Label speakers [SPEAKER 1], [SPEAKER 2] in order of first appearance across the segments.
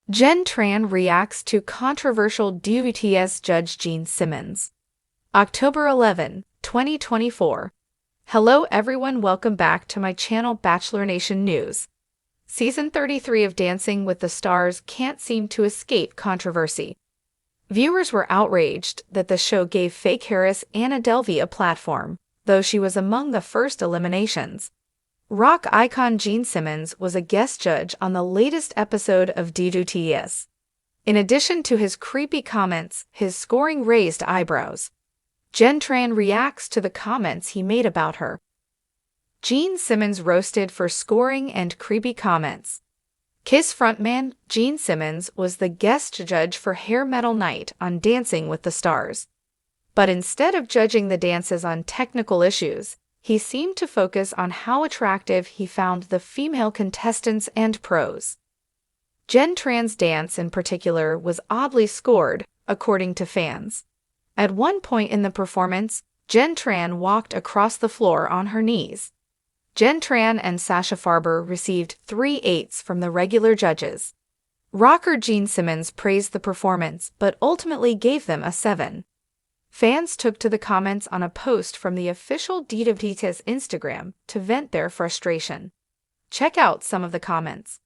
[SPEAKER 1] Jenn Tran reacts to controversial DWTS judge Gene Simmons. October 11, 2024. Hello everyone, welcome back to my channel Bachelor Nation News. Season 33 of Dancing with the Stars can't seem to escape controversy. Viewers were outraged that the show gave fake heiress Anna Delvey a platform, though she was among the first eliminations. Rock icon Gene Simmons was a guest judge on the latest episode of DWTS. In addition to his creepy comments, his scoring raised eyebrows. Jenn Tran reacts to the comments he made about her. Gene Simmons roasted for scoring and creepy comments. Kiss frontman Gene Simmons was the guest judge for Hair Metal Night on Dancing with the Stars. But instead of judging the dances on technical issues, he seemed to focus on how attractive he found the female contestants and pros. Jenn Tran's dance in particular was oddly scored, according to fans. At one point in the performance, Jenn Tran walked across the floor on her knees. Jenn Tran and Sasha Farber received 3 8s from the regular judges. Rocker Gene Simmons praised the performance but ultimately gave them a 7. Fans took to the comments on a post from the official DWTS Instagram to vent their frustration. Check out some of the comments.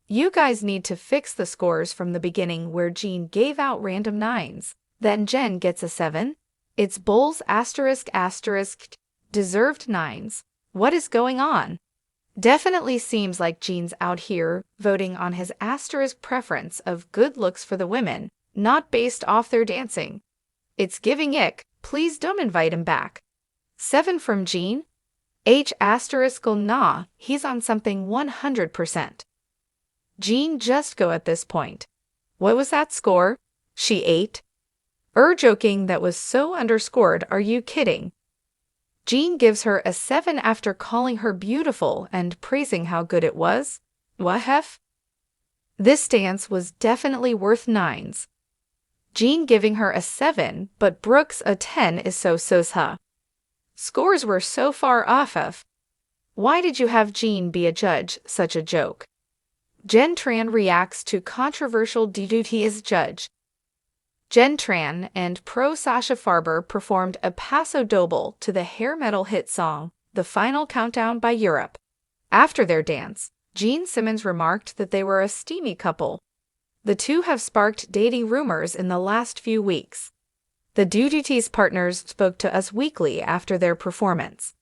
[SPEAKER 1] You guys need to fix the scores from the beginning where Gene gave out random 9s, then Jenn gets a 7. It's bulls ***, deserved 9s. What is going on? Definitely seems like Gene's out here voting on his * preference of good looks for the women, not based off their dancing. It's giving ick, please don't invite him back. 7 from Gene? Nah, he's on something 100%. Gene just go at this point. What was that score? She 8? Joking, that was so underscored, are you kidding? Gene gives her a 7 after calling her beautiful and praising how good it was? Wahef? This dance was definitely worth 9s. Gene giving her a 7, but Brooks a 10 is so-so. Scores were so far off of. Why did you have Gene be a judge? Such a joke. Jenn Tran reacts to controversial DWTS judge. Jenn Tran and pro Sasha Farber performed a paso doble to the hair metal hit song, The Final Countdown by Europe. After their dance, Gene Simmons remarked that they were a steamy couple. The two have sparked dating rumors in the last few weeks. The DWTS partners spoke to Us Weekly after their performance.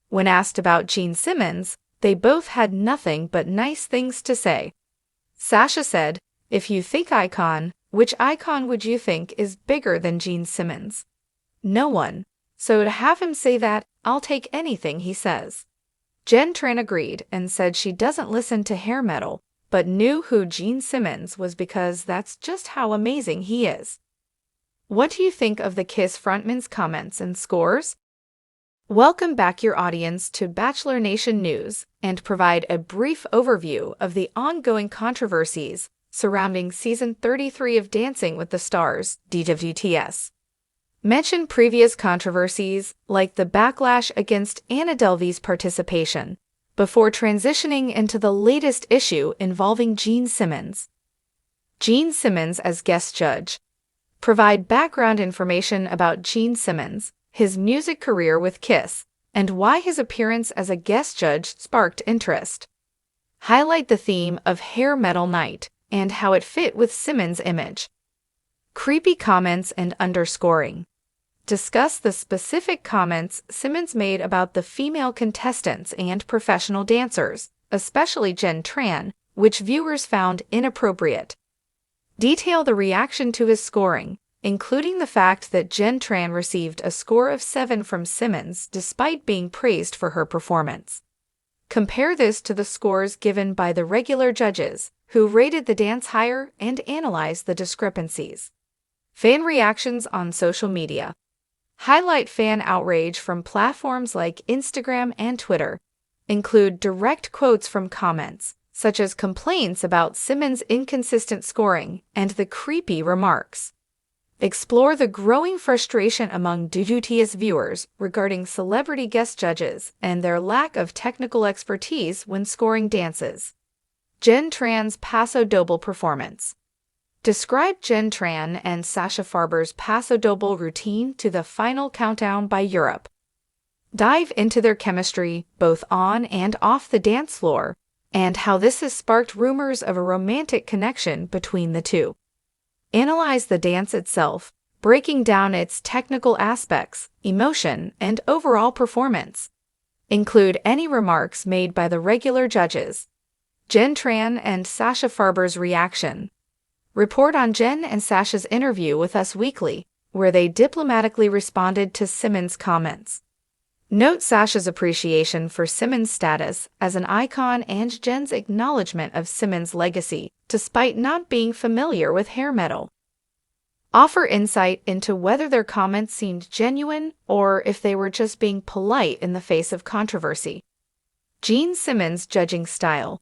[SPEAKER 1] When asked about Gene Simmons, they both had nothing but nice things to say. Sasha said, "If you think icon, which icon would you think is bigger than Gene Simmons? No one. So to have him say that, I'll take anything he says." Jenn Tran agreed and said she doesn't listen to hair metal, but knew who Gene Simmons was because that's just how amazing he is. What do you think of the Kiss frontman's comments and scores? Welcome back your audience to Bachelor Nation News and provide a brief overview of the ongoing controversies surrounding Season 33 of Dancing with the Stars, DWTS. Mention previous controversies like the backlash against Anna Delvey's participation, before transitioning into the latest issue involving Gene Simmons. Gene Simmons as guest judge. Provide background information about Gene Simmons, his music career with Kiss, and why his appearance as a guest judge sparked interest. Highlight the theme of Hair Metal Night and how it fit with Simmons' image. Creepy comments and underscoring. Discuss the specific comments Simmons made about the female contestants and professional dancers, especially Jenn Tran, which viewers found inappropriate. Detail the reaction to his scoring, including the fact that Jenn Tran received a score of 7 from Simmons despite being praised for her performance. Compare this to the scores given by the regular judges, who rated the dance higher and analyzed the discrepancies. Fan reactions on social media. Highlight fan outrage from platforms like Instagram and Twitter. Include direct quotes from comments, such as complaints about Simmons' inconsistent scoring and the creepy remarks. Explore the growing frustration among DWTS viewers regarding celebrity guest judges and their lack of technical expertise when scoring dances. Jenn Tran's Paso Doble performance. Describe Jenn Tran and Sasha Farber's Paso Doble routine to the final countdown by Europe. Dive into their chemistry, both on and off the dance floor, and how this has sparked rumors of a romantic connection between the two. Analyze the dance itself, breaking down its technical aspects, emotion, and overall performance. Include any remarks made by the regular judges. Jenn Tran and Sasha Farber's reaction. Report on Jenn and Sasha's interview with Us Weekly, where they diplomatically responded to Simmons' comments. Note Sasha's appreciation for Simmons' status as an icon and Jenn's acknowledgement of Simmons' legacy, despite not being familiar with hair metal. Offer insight into whether their comments seemed genuine or if they were just being polite in the face of controversy. Gene Simmons' judging style.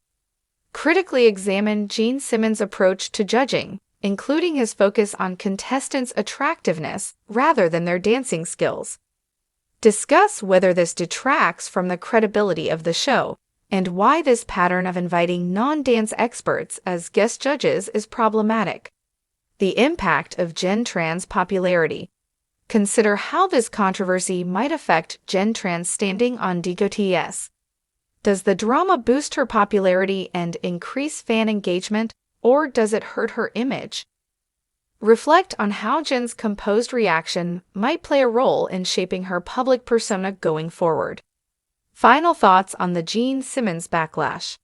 [SPEAKER 1] Critically examine Gene Simmons' approach to judging, including his focus on contestants' attractiveness rather than their dancing skills. Discuss whether this detracts from the credibility of the show and why this pattern of inviting non-dance experts as guest judges is problematic. The impact of Jenn Tran's popularity. Consider how this controversy might affect Jenn Tran's standing on DWTS. Does the drama boost her popularity and increase fan engagement, or does it hurt her image? Reflect on how Jenn's composed reaction might play a role in shaping her public persona going forward. Final thoughts on the Gene Simmons backlash.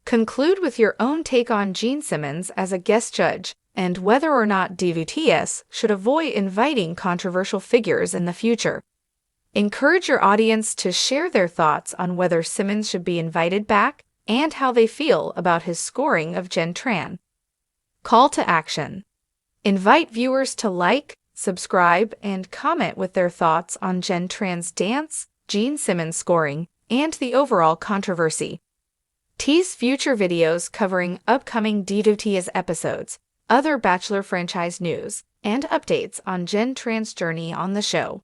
[SPEAKER 1] Conclude with your own take on Gene Simmons as a guest judge and whether or not DWTS should avoid inviting controversial figures in the future. Encourage your audience to share their thoughts on whether Simmons should be invited back and how they feel about his scoring of Jenn Tran. Call to action. Invite viewers to like, subscribe, and comment with their thoughts on Jenn Tran's dance, Gene Simmons' scoring, and the overall controversy. Tease future videos covering upcoming DWTS episodes, other Bachelor franchise news, and updates on Jenn Tran's journey on the show.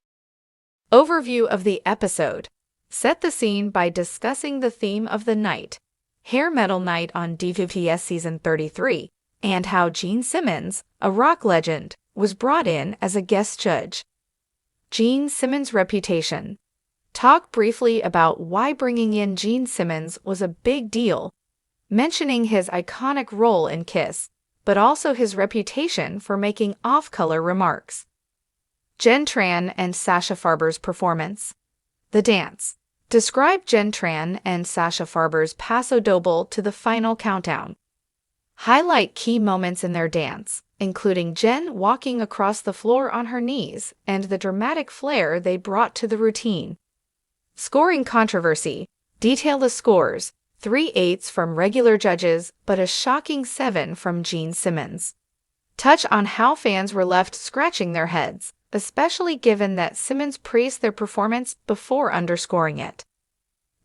[SPEAKER 1] Overview of the episode. Set the scene by discussing the theme of the night, Hair Metal Night on DWTS Season 33, and how Gene Simmons, a rock legend, was brought in as a guest judge. Gene Simmons' reputation. Talk briefly about why bringing in Gene Simmons was a big deal, mentioning his iconic role in Kiss, but also his reputation for making off-color remarks. Jenn Tran and Sasha Farber's performance. The dance. Describe Jenn Tran and Sasha Farber's Paso Doble to the final countdown. Highlight key moments in their dance, including Jenn walking across the floor on her knees and the dramatic flair they brought to the routine. Scoring controversy. Detail the scores, 3 8s from regular judges, but a shocking 7 from Gene Simmons. Touch on how fans were left scratching their heads, especially given that Simmons praised their performance before underscoring it.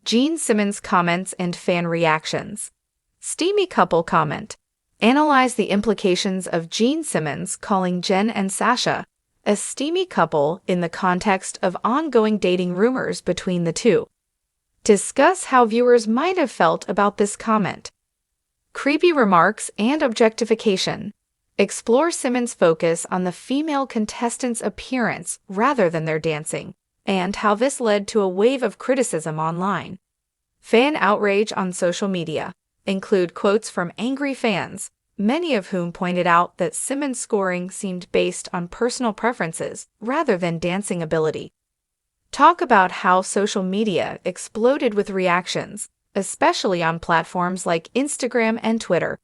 [SPEAKER 1] Gene Simmons' comments and fan reactions. Steamy couple comment. Analyze the implications of Gene Simmons calling Jenn and Sasha a steamy couple in the context of ongoing dating rumors between the two. Discuss how viewers might have felt about this comment. Creepy remarks and objectification. Explore Simmons' focus on the female contestants' appearance rather than their dancing, and how this led to a wave of criticism online. Fan outrage on social media. Include quotes from angry fans, many of whom pointed out that Simmons' scoring seemed based on personal preferences rather than dancing ability. Talk about how social media exploded with reactions, especially on platforms like Instagram and Twitter.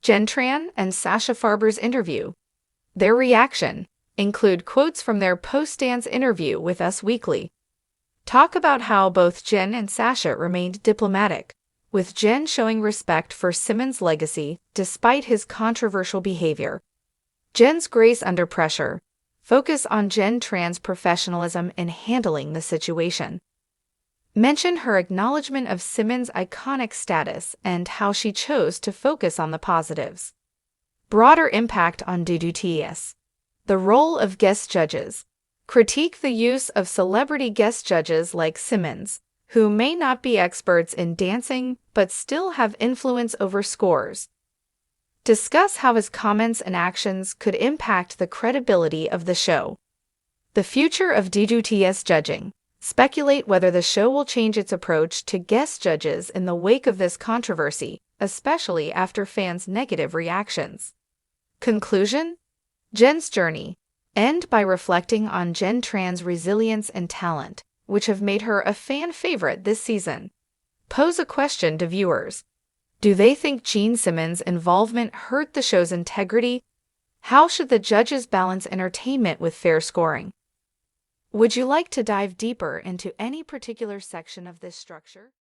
[SPEAKER 1] Jenn Tran and Sasha Farber's interview. Their reaction. Include quotes from their post-dance interview with Us Weekly. Talk about how both Jenn and Sasha remained diplomatic, with Jenn showing respect for Simmons' legacy despite his controversial behavior. Jenn's grace under pressure. Focus on Jenn Tran's professionalism in handling the situation. Mention her acknowledgement of Simmons' iconic status and how she chose to focus on the positives. Broader impact on DWTS. The role of guest judges. Critique the use of celebrity guest judges like Simmons, who may not be experts in dancing but still have influence over scores. Discuss how his comments and actions could impact the credibility of the show. The future of DWTS judging. Speculate whether the show will change its approach to guest judges in the wake of this controversy, especially after fans' negative reactions. Conclusion? Jenn's journey. End by reflecting on Jenn Tran's resilience and talent, which have made her a fan favorite this season. Pose a question to viewers. Do they think Simmons' involvement hurt the show's integrity? How should the judges balance entertainment with fair scoring? Would you like to dive deeper into any particular section of this structure?